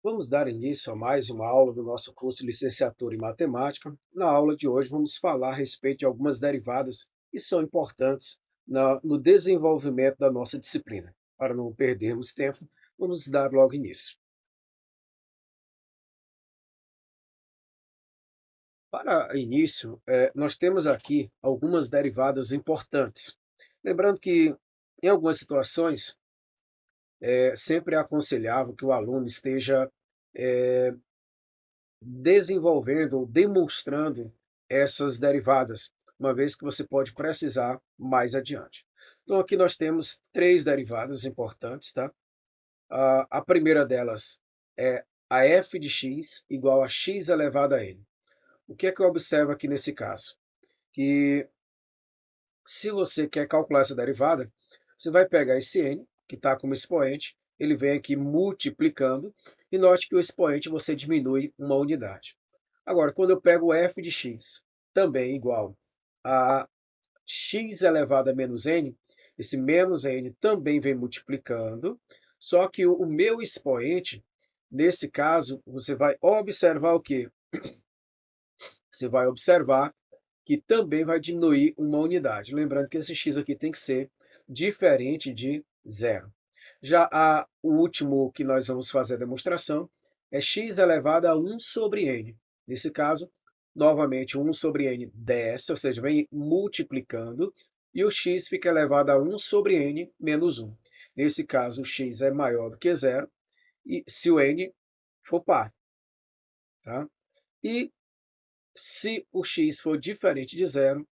Vamos dar início a mais uma aula do nosso curso de licenciatura em matemática. Na aula de hoje, vamos falar a respeito de algumas derivadas que são importantes no desenvolvimento da nossa disciplina. Para não perdermos tempo, vamos dar logo início. Para início, nós temos aqui algumas derivadas importantes. Lembrando que, em algumas situações, sempre é aconselhável que o aluno esteja eh, desenvolvendo ou demonstrando essas derivadas, uma vez que você pode precisar mais adiante. Então, aqui nós temos três derivadas importantes, tá? A primeira delas é a f de x igual a x elevado a n. O que é que eu observo aqui nesse caso? Que se você quer calcular essa derivada, você vai pegar esse n, que está como expoente, ele vem aqui multiplicando, e note que o expoente você diminui uma unidade. Agora, quando eu pego f de x, também igual a x elevado a menos n, esse menos n também vem multiplicando, só que o meu expoente, nesse caso, você vai observar o quê? Você vai observar que também vai diminuir uma unidade. Lembrando que esse x aqui tem que ser diferente de zero. Já o último que nós vamos fazer a demonstração é x elevado a 1 sobre n. Nesse caso, novamente, 1 sobre n desce, ou seja, vem multiplicando, e o x fica elevado a 1 sobre n menos 1. Nesse caso, o x é maior do que zero, e se o n for par. Tá? E se o x for diferente de zero,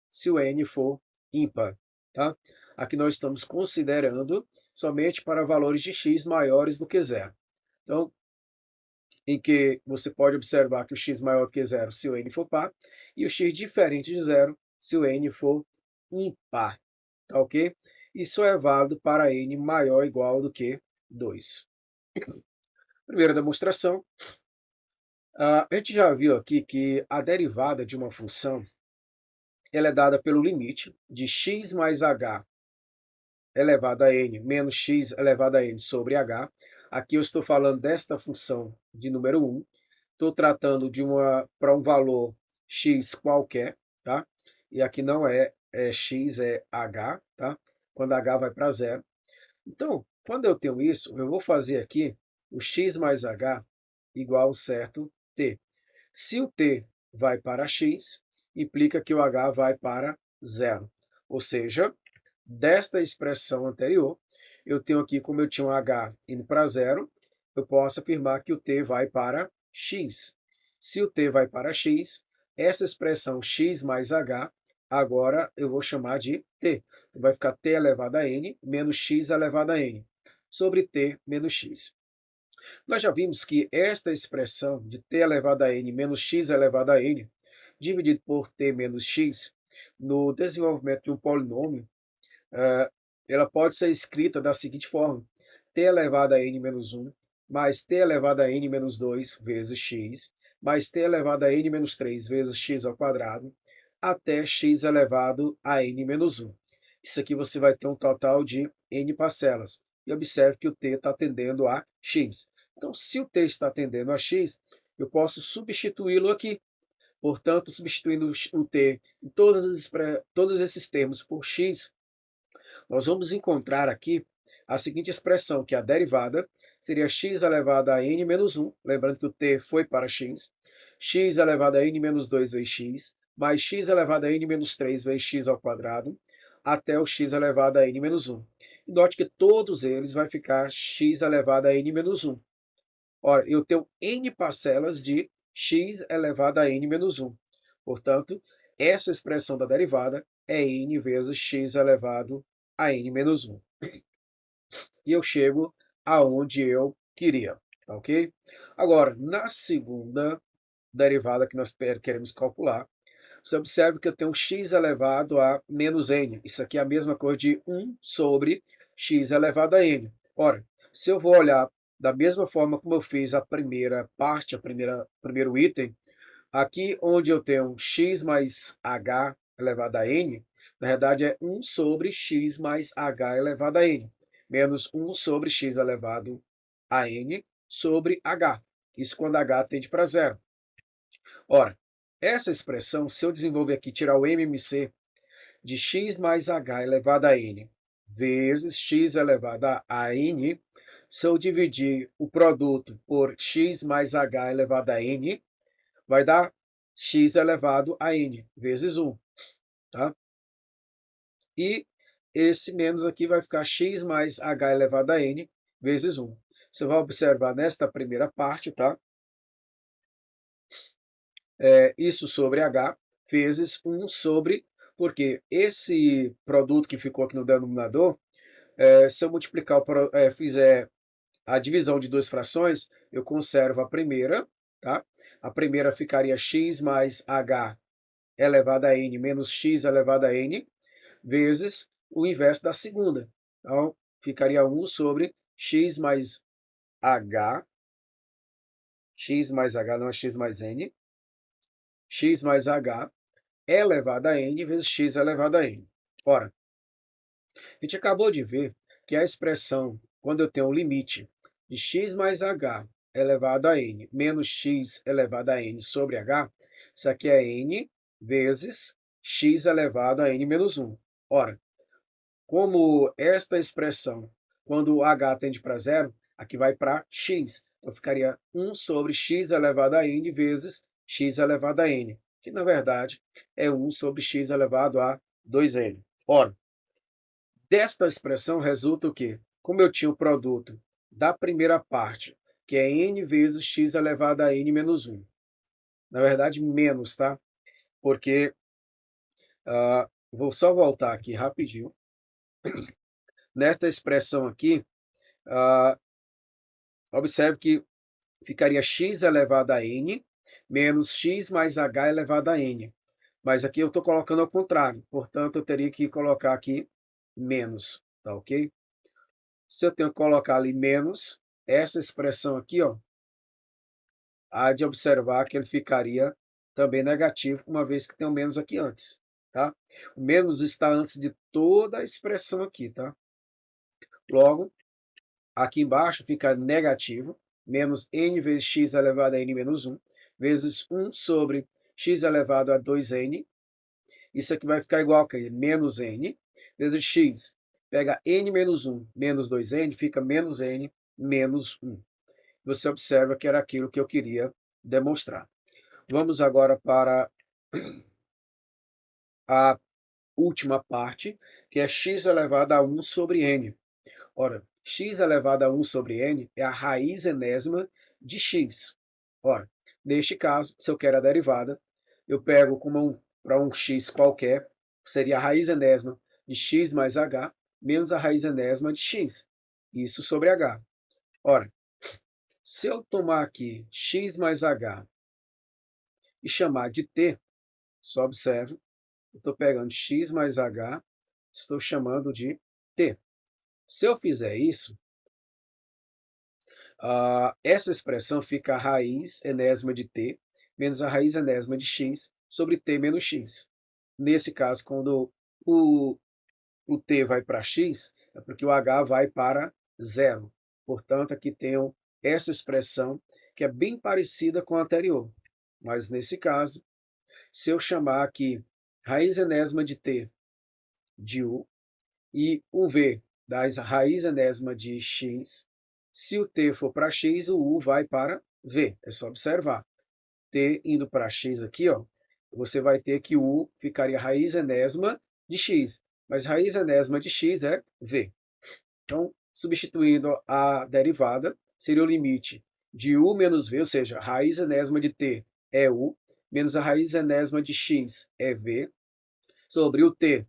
se o n for ímpar. Tá? Aqui nós estamos considerando somente para valores de x maiores do que zero. Então, em que você pode observar que o x maior do que zero se o n for par, e o x diferente de zero se o n for ímpar. Tá ok? Isso é válido para n maior ou igual do que 2. Primeira demonstração. A gente já viu aqui que a derivada de uma função ela é dada pelo limite de x mais h elevado a n menos x elevado a n sobre h. Aqui eu estou falando desta função de número 1. Estou tratando para um valor x qualquer, tá? E aqui não é x, é h, tá? Quando h vai para zero. Então, quando eu tenho isso, eu vou fazer aqui o x mais h igual certo t. Se o t vai para x, implica que o h vai para zero. Ou seja, desta expressão anterior, eu tenho aqui, como eu tinha um h indo para zero, eu posso afirmar que o t vai para x. Se o t vai para x, essa expressão x mais h, agora eu vou chamar de t. Então vai ficar t elevado a n menos x elevado a n, sobre t menos x. Nós já vimos que esta expressão de t elevado a n menos x elevado a n, dividido por t menos x, no desenvolvimento de um polinômio, ela pode ser escrita da seguinte forma: t elevado a n menos 1 mais t elevado a n menos 2 vezes x, mais t elevado a n menos 3 vezes x ao quadrado, até x elevado a n menos 1. Isso aqui você vai ter um total de n parcelas. E observe que o t está tendendo a x. Então, se o t está tendendo a x, eu posso substituí-lo aqui. Portanto, substituindo o t em todos esses termos por x, nós vamos encontrar aqui a seguinte expressão, que a derivada seria x elevado a n menos 1, lembrando que o t foi para x elevado a n menos 2 vezes x, mais x elevado a n menos 3 vezes x ao quadrado, até o x elevado a n menos 1. E note que todos eles vai ficar x elevado a n menos 1. Ora, eu tenho n parcelas de x elevado a n menos 1. Portanto, essa expressão da derivada é n vezes x elevado a n menos 1. E eu chego aonde eu queria, tá ok? Agora, na segunda derivada que nós queremos calcular, você observa que eu tenho x elevado a menos n. Isso aqui é a mesma coisa de 1 sobre x elevado a n. Ora, se eu vou olhar da mesma forma como eu fiz a primeira parte, primeiro item, aqui onde eu tenho x mais h elevado a n, na verdade é 1 sobre x mais h elevado a n, menos 1 sobre x elevado a n, sobre H. Isso quando H tende para zero. Ora, essa expressão, se eu desenvolver aqui, tirar o MMC de x mais h elevado a n vezes x elevado a n, se eu dividir o produto por x mais h elevado a n, vai dar x elevado a n vezes 1, tá? E esse menos aqui vai ficar x mais h elevado a n vezes 1. Você vai observar nesta primeira parte, tá? Isso sobre h vezes 1 sobre, porque esse produto que ficou aqui no denominador, se eu multiplicar, fizer a divisão de duas frações, eu conservo a primeira, tá? A primeira ficaria x mais h elevado a n menos x elevado a n, vezes o inverso da segunda. Então, ficaria 1 sobre h, x mais h não é x mais n, x mais h elevado a n vezes x elevado a n. Ora, a gente acabou de ver que a expressão, quando eu tenho um limite de x mais h elevado a n menos x elevado a n sobre h, isso aqui é n vezes x elevado a n menos 1. Ora, como esta expressão, quando o h tende para zero, aqui vai para x. Então, ficaria 1 sobre x elevado a n vezes x elevado a n, que, na verdade, é 1 sobre x elevado a 2n. Ora, desta expressão resulta o quê? Como eu tinha o produto da primeira parte, que é n vezes x elevado a n menos 1. Na verdade, menos, tá? Porque, vou só voltar aqui rapidinho. Nesta expressão aqui, observe que ficaria x elevado a n menos x mais h elevado a n. Mas aqui eu estou colocando ao contrário, portanto, eu teria que colocar aqui menos, tá ok? Se eu tenho que colocar ali menos, essa expressão aqui, ó, há de observar que ele ficaria também negativo, uma vez que tem o menos aqui antes, tá? O menos está antes de toda a expressão aqui, tá? Logo, aqui embaixo fica negativo, menos n vezes x elevado a n menos 1, vezes 1 sobre x elevado a 2n. Isso aqui vai ficar igual a menos n, vezes x. Pega n menos 1 menos 2n, fica menos n menos 1. Você observa que era aquilo que eu queria demonstrar. Vamos agora para a última parte, que é x elevado a 1 sobre n. Ora, x elevado a 1 sobre n é a raiz enésima de x. Ora, neste caso, se eu quero a derivada, eu pego para um x qualquer, seria a raiz enésima de x mais h, menos a raiz enésima de x. Isso sobre h. Ora, se eu tomar aqui x mais h e chamar de t, só observe, eu estou pegando x mais h, estou chamando de t. Se eu fizer isso, essa expressão fica a raiz enésima de t menos a raiz enésima de x sobre t menos x. Nesse caso, quando o t vai para x, é porque o h vai para zero. Portanto, aqui tenho essa expressão que é bem parecida com a anterior. Mas nesse caso, se eu chamar aqui raiz enésima de t de u e o v da raiz enésima de x, se o t for para x, o u vai para v. É só observar. T indo para x aqui, ó, você vai ter que o u ficaria raiz enésima de x, mas raiz enésima de x é v. Então, substituindo a derivada, seria o limite de u menos v, ou seja, raiz enésima de t é u, menos a raiz enésima de x é v, sobre o t.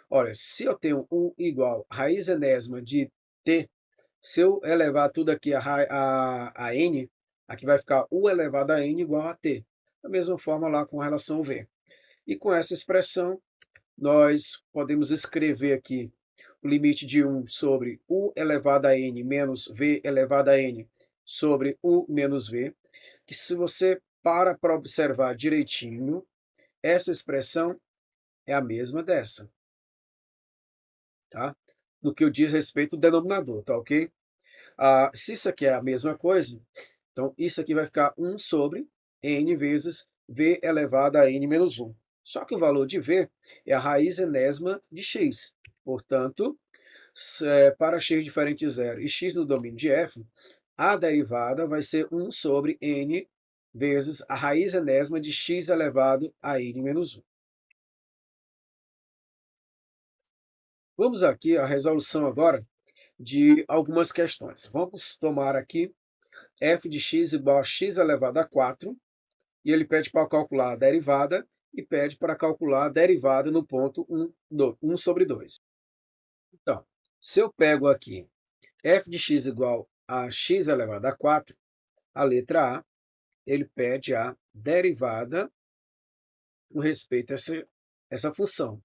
Olha, se eu tenho u igual a raiz enésima de t, se eu elevar tudo aqui a n, aqui vai ficar u elevado a n igual a t. Da mesma forma lá com relação ao v. E com essa expressão, nós podemos escrever aqui o limite de 1 sobre u elevado a n menos v elevado a n sobre u menos v, que se você para observar direitinho, essa expressão é a mesma dessa, tá? No que eu diz respeito ao denominador, tá ok? Se isso aqui é a mesma coisa, então isso aqui vai ficar 1 sobre n vezes v elevado a n menos 1. Só que o valor de v é a raiz enésima de x. Portanto, para x diferente de zero e x no domínio de f, a derivada vai ser 1 sobre n vezes a raiz enésima de x elevado a n menos 1. Vamos aqui à resolução agora de algumas questões. Vamos tomar aqui f de x igual a x elevado a 4, e ele pede para calcular a derivada e pede para calcular a derivada no ponto 1 sobre 2. Então, se eu pego aqui f de x igual a x elevado a 4, a letra A, ele pede a derivada com respeito a essa função.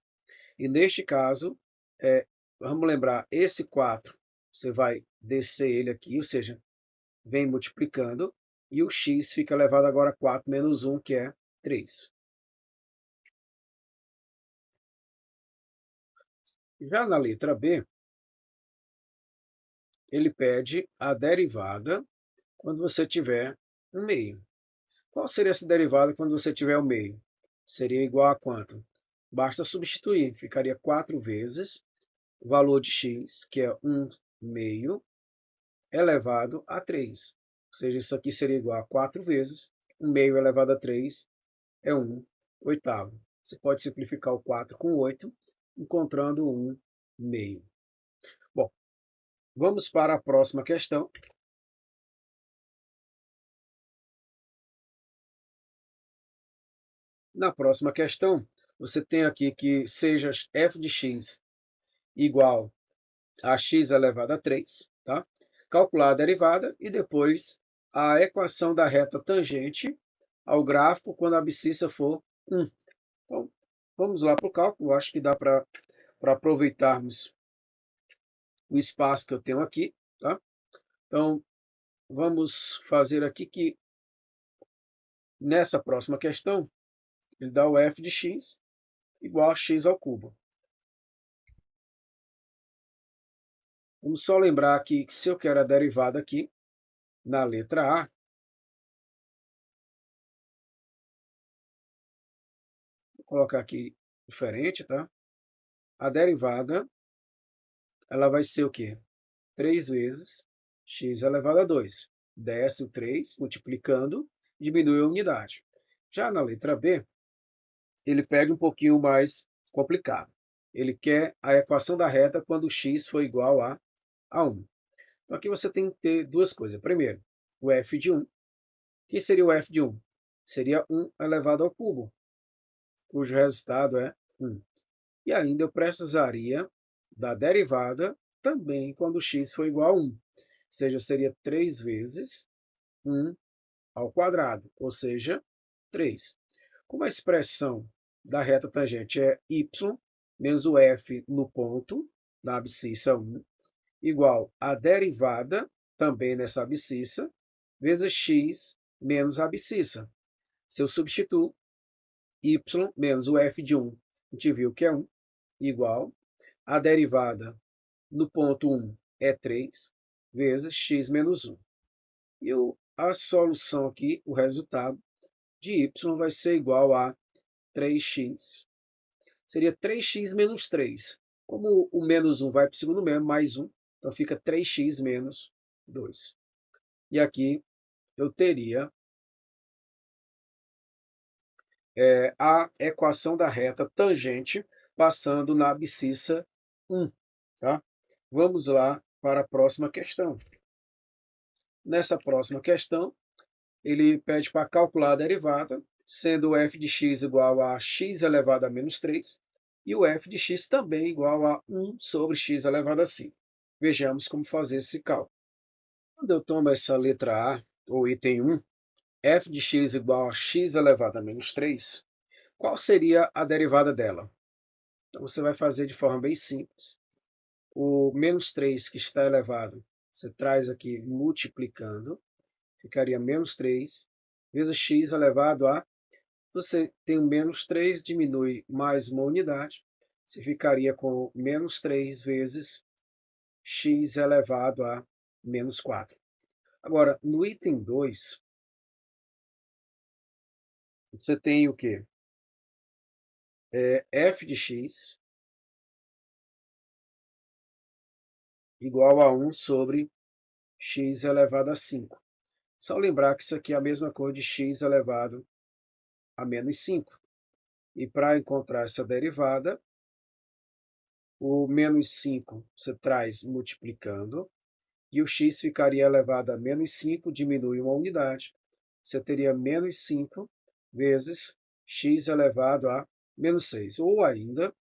E neste caso, vamos lembrar, esse 4, você vai descer ele aqui, ou seja, vem multiplicando, e o x fica elevado agora a 4 menos 1, que é 3. Já na letra B, ele pede a derivada quando você tiver um meio. Qual seria essa derivada quando você tiver um meio? Seria igual a quanto? Basta substituir, ficaria 4 vezes o valor de x, que é 1 meio, elevado a 3. Ou seja, isso aqui seria igual a 4 vezes 1 meio elevado a 3 é 1 oitavo. Você pode simplificar o 4 com 8, encontrando 1 meio. Bom, vamos para a próxima questão. Na próxima questão, você tem aqui que seja f de x igual a x elevado a 3, tá? Calcular a derivada e depois a equação da reta tangente ao gráfico quando a abscissa for 1. Então, vamos lá para o cálculo. Acho que dá para aproveitarmos o espaço que eu tenho aqui, tá? Então, vamos fazer aqui que nessa próxima questão, ele dá o f de x igual a x ao cubo. Vamos só lembrar aqui que se eu quero a derivada aqui, na letra A, vou colocar aqui diferente, tá? A derivada, ela vai ser o quê? 3 vezes x elevado a 2. Desce o 3, multiplicando, diminui a unidade. Já na letra B, ele pega um pouquinho mais complicado. Ele quer a equação da reta quando x for igual a 1. Então aqui você tem que ter duas coisas. Primeiro, o f de 1. O que seria o f de 1? Seria 1 elevado ao cubo, cujo resultado é 1. E ainda eu precisaria da derivada também quando x for igual a 1. Ou seja, seria 3 vezes 1 ao quadrado, ou seja, 3. Como a expressão da reta tangente é y menos o f no ponto da abscissa 1, igual a derivada, também nessa abscissa, vezes x menos a abscissa. Se eu substituo y menos o f de 1, a gente viu que é 1, igual a derivada no ponto 1 é 3, vezes x menos 1. E a solução aqui, o resultado de y vai ser igual a 3x. Seria 3x menos 3. Como o menos 1 vai para o segundo mesmo, mais 1, então fica 3x menos 2. E aqui eu teria a equação da reta tangente passando na abscissa 1. Tá? Vamos lá para a próxima questão. Nessa próxima questão, ele pede para calcular a derivada, sendo o f de x igual a x elevado a menos 3 e o f de x também igual a 1 sobre x elevado a 5. Vejamos como fazer esse cálculo. Quando eu tomo essa letra A, ou item 1, f de x igual a x elevado a menos 3, qual seria a derivada dela? Então você vai fazer de forma bem simples. O menos 3 que está elevado, você traz aqui multiplicando, ficaria menos 3 vezes x elevado a... Você tem o menos 3, diminui mais uma unidade, você ficaria com menos 3 vezes x elevado a menos 4. Agora, no item 2, você tem o quê? F de x igual a 1 sobre x elevado a 5. Só lembrar que isso aqui é a mesma coisa de x elevado a menos 5. E para encontrar essa derivada, o menos 5 você traz multiplicando, e o x ficaria elevado a menos 5, diminui uma unidade. Você teria menos 5 vezes x elevado a menos 6. Ou ainda,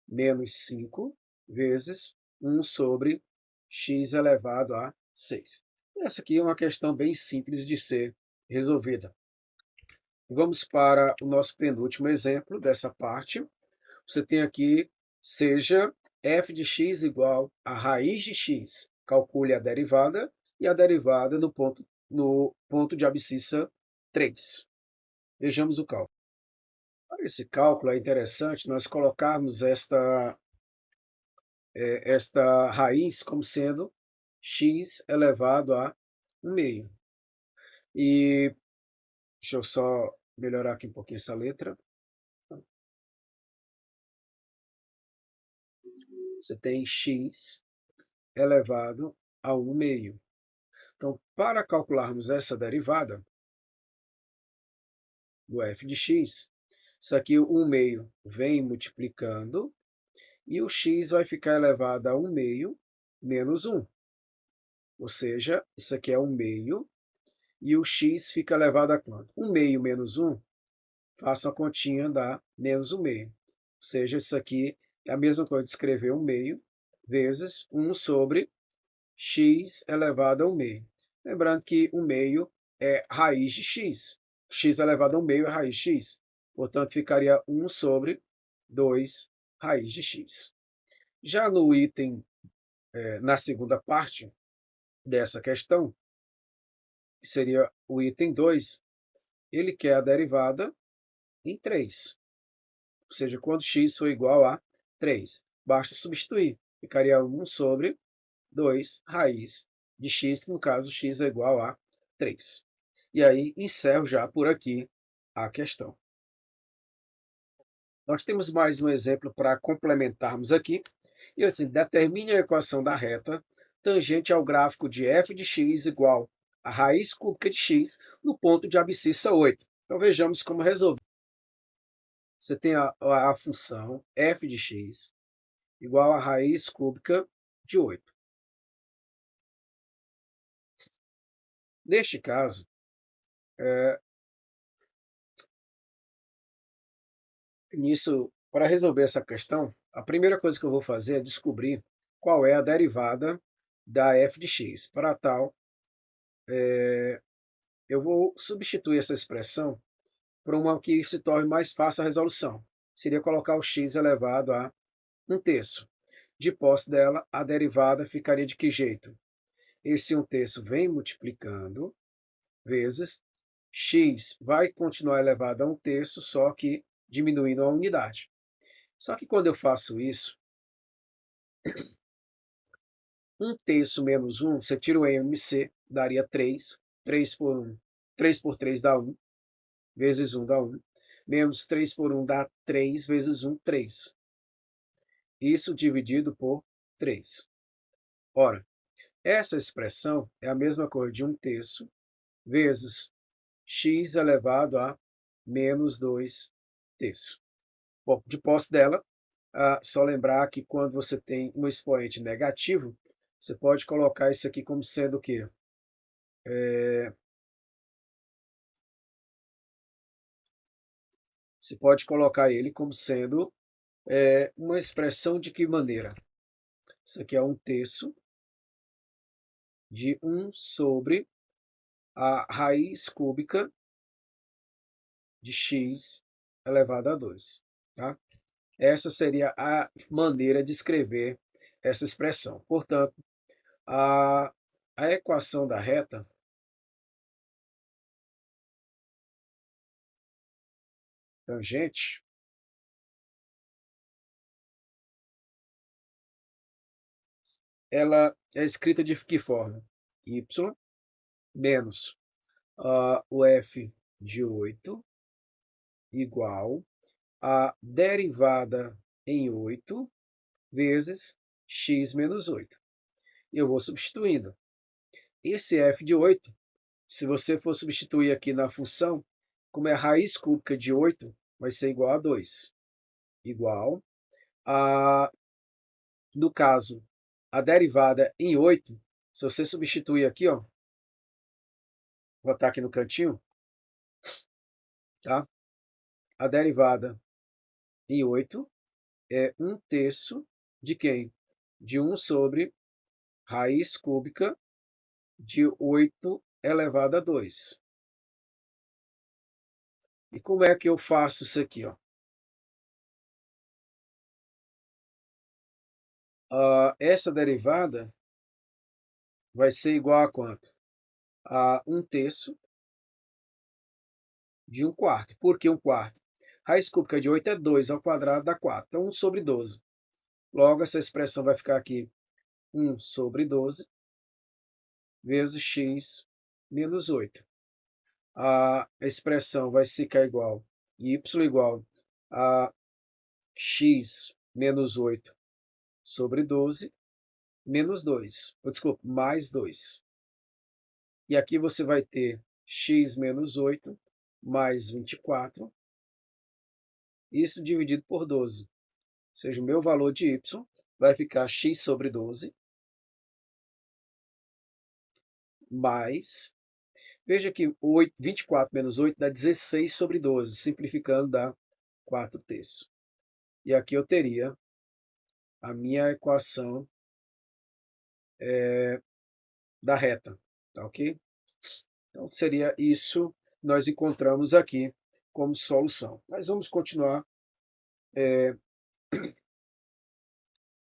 menos 5 vezes 1 sobre x elevado a 6. Essa aqui é uma questão bem simples de ser resolvida. Vamos para o nosso penúltimo exemplo dessa parte. Você tem aqui, seja f de x igual a raiz de x. Calcule a derivada e a derivada no ponto de abscissa 3. Vejamos o cálculo. Para esse cálculo é interessante nós colocarmos esta raiz como sendo x elevado a 1 meio. E deixa eu só melhorar aqui um pouquinho essa letra. Você tem x elevado a 1 meio. Então, para calcularmos essa derivada do f de x, isso aqui, 1 meio, vem multiplicando, e o x vai ficar elevado a 1 meio menos 1. Ou seja, isso aqui é 1 meio, e o x fica elevado a quanto? 1 meio menos 1, faça a continha, dá menos 1 meio. Ou seja, isso aqui é a mesma coisa de escrever 1 meio vezes 1 sobre x elevado a 1 meio. Lembrando que 1 meio é raiz de x. X elevado a 1 meio é raiz de x. Portanto, ficaria 1 sobre 2 raiz de x. Já no item, na segunda parte dessa questão, que seria o item 2, ele quer a derivada em 3. Ou seja, quando x for igual a 3. Basta substituir. Ficaria 1 sobre 2 raiz de x, que no caso x é igual a 3. E aí encerro já por aqui a questão. Nós temos mais um exemplo para complementarmos aqui. E assim, determine a equação da reta tangente ao gráfico de f de x igual a raiz cúbica de x no ponto de abscissa 8. Então vejamos como resolver. Você tem a função f de x igual a raiz cúbica de 8. Neste caso, para resolver essa questão, a primeira coisa que eu vou fazer é descobrir qual é a derivada da f de x. Para tal, eu vou substituir essa expressão por uma que se torne mais fácil a resolução. Seria colocar o x elevado a 1/3. De posse dela, a derivada ficaria de que jeito? Esse 1/3 vem multiplicando, vezes x vai continuar elevado a 1/3, só que diminuindo a unidade. Só que quando eu faço isso, 1/3 menos 1, você tira o MC, daria 3. 3 por 1, 3 por 3 dá 1, vezes 1 dá 1. Menos 3 por 1 dá 3, vezes 1, 3. Isso dividido por 3. Ora, essa expressão é a mesma coisa de 1/3 vezes x elevado a menos 2/3. Bom, de posse dela, só lembrar que quando você tem um expoente negativo, você pode colocar isso aqui como sendo o quê? Você pode colocar ele como sendo uma expressão de que maneira? Isso aqui é 1/3 de 1 sobre a raiz cúbica de x elevado a 2. Tá? Essa seria a maneira de escrever essa expressão. Portanto, a equação da reta tangente, ela é escrita de que forma? y menos o f de 8 igual a derivada em 8 vezes x menos 8. Eu vou substituindo. Esse f de 8, se você for substituir aqui na função, como é a raiz cúbica de 8, vai ser igual a 2. Igual a, no caso, a derivada em 8, se você substituir aqui, ó, vou botar aqui no cantinho, tá? A derivada em 8 é 1/3 de quem? De 1 sobre raiz cúbica de 8 elevado a 2. E como é que eu faço isso aqui, ó? Essa derivada vai ser igual a quanto? A 1/3 de 1/4. Por que 1/4? Raiz cúbica de 8 é 2 ao quadrado dá 4. Então, 1 sobre 12. Logo, essa expressão vai ficar aqui 1 sobre 12 vezes x menos 8. A expressão vai ficar igual y igual a x menos 8 sobre 12 menos 2. Desculpa, mais 2. E aqui você vai ter x menos 8 mais 24. Isso dividido por 12. Ou seja, o meu valor de y vai ficar x sobre 12 mais... Veja que 24 menos 8 dá 16 sobre 12. Simplificando, dá 4/3. E aqui eu teria a minha equação da reta. Tá ok? Então, seria isso que nós encontramos aqui como solução. Mas vamos continuar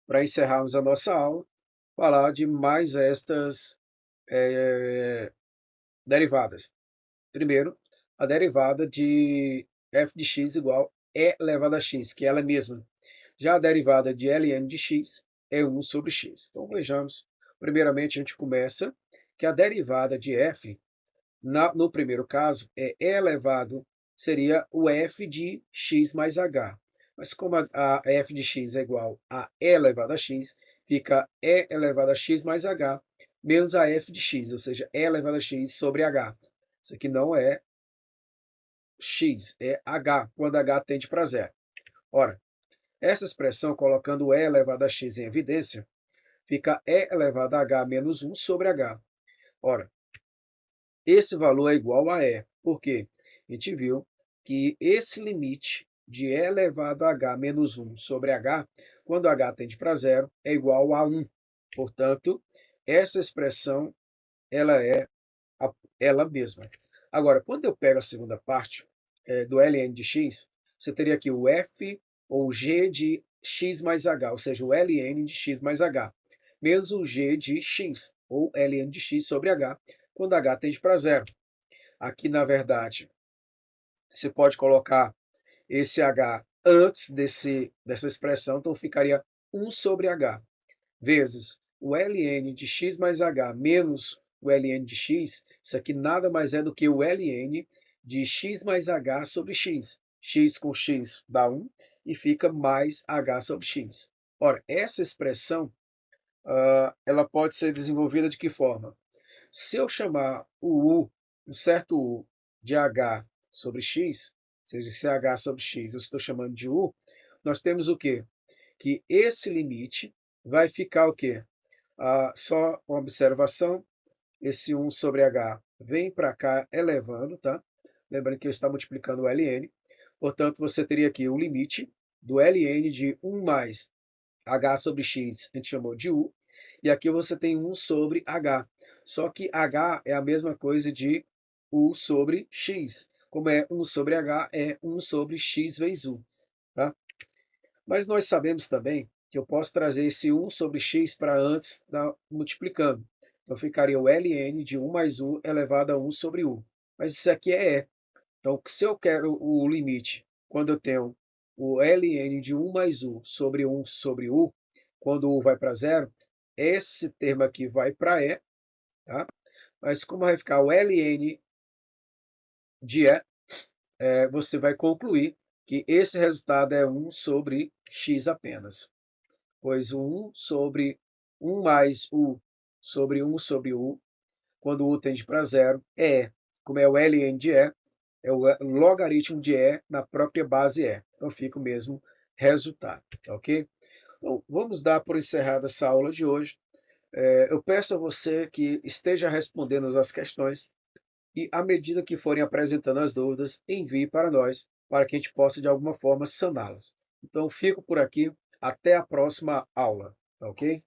para encerrarmos a nossa aula, falar de mais estas derivadas. Primeiro, a derivada de f de x igual e elevado a x, que é ela mesma. Já a derivada de ln de x é 1 sobre x. Então, vejamos. Primeiramente, a gente começa que a derivada de f, no primeiro caso, é e elevado, seria o f de x mais h. Mas como a f de x é igual a e elevado a x, fica e elevado a x mais h menos a f de x, ou seja, e elevado a x sobre h. Isso aqui não é x, é h, quando h tende para zero. Ora, essa expressão, colocando o e elevado a x em evidência, fica e elevado a h menos 1 sobre h. Ora, esse valor é igual a e. Por quê? A gente viu que esse limite de e elevado a h menos 1 sobre h, quando h tende para zero, é igual a 1. Portanto, essa expressão ela é ela mesma. Agora, quando eu pego a segunda parte do ln de x, você teria aqui o f ou g de x mais h, ou seja, o ln de x mais h, menos o g de x, ou ln de x sobre h, quando h tende para zero. Aqui, na verdade, você pode colocar esse h antes dessa expressão, então ficaria 1 sobre h, vezes o ln de x mais h menos o ln de x, isso aqui nada mais é do que o ln de x mais h sobre x. X com x dá 1 e fica mais h sobre x. Ora, essa expressão ela pode ser desenvolvida de que forma? Se eu chamar o u, um certo u, de h sobre x, ou seja, se h sobre x eu estou chamando de u, nós temos o quê? Que esse limite vai ficar o quê? Só uma observação, esse 1 sobre h vem para cá elevando, tá? Lembrando que eu estou multiplicando o ln, portanto, você teria aqui o limite do ln de 1 mais h sobre x, a gente chamou de u, e aqui você tem 1 sobre h. Só que h é a mesma coisa de u sobre x. Como é 1 sobre h, é 1 sobre x vezes u. Tá? Mas nós sabemos também que eu posso trazer esse 1 sobre x para antes multiplicando. Então ficaria o ln de 1 mais u elevado a 1 sobre u. Mas isso aqui é e. Então, se eu quero o limite, quando eu tenho o ln de 1 mais u sobre 1 sobre u, quando u vai para zero, esse termo aqui vai para e, tá? Mas como vai ficar o ln de E, você vai concluir que esse resultado é 1 sobre x apenas, pois o 1 sobre 1 mais u sobre 1 sobre u, quando u tende para zero, é E. Como é o ln de E, é o logaritmo de E na própria base E. Então fica o mesmo resultado, ok? Então, vamos dar por encerrada essa aula de hoje. Eu peço a você que esteja respondendo as questões e, à medida que forem apresentando as dúvidas, envie para nós, para que a gente possa, de alguma forma, saná-las. Então, fico por aqui. Até a próxima aula, tá ok?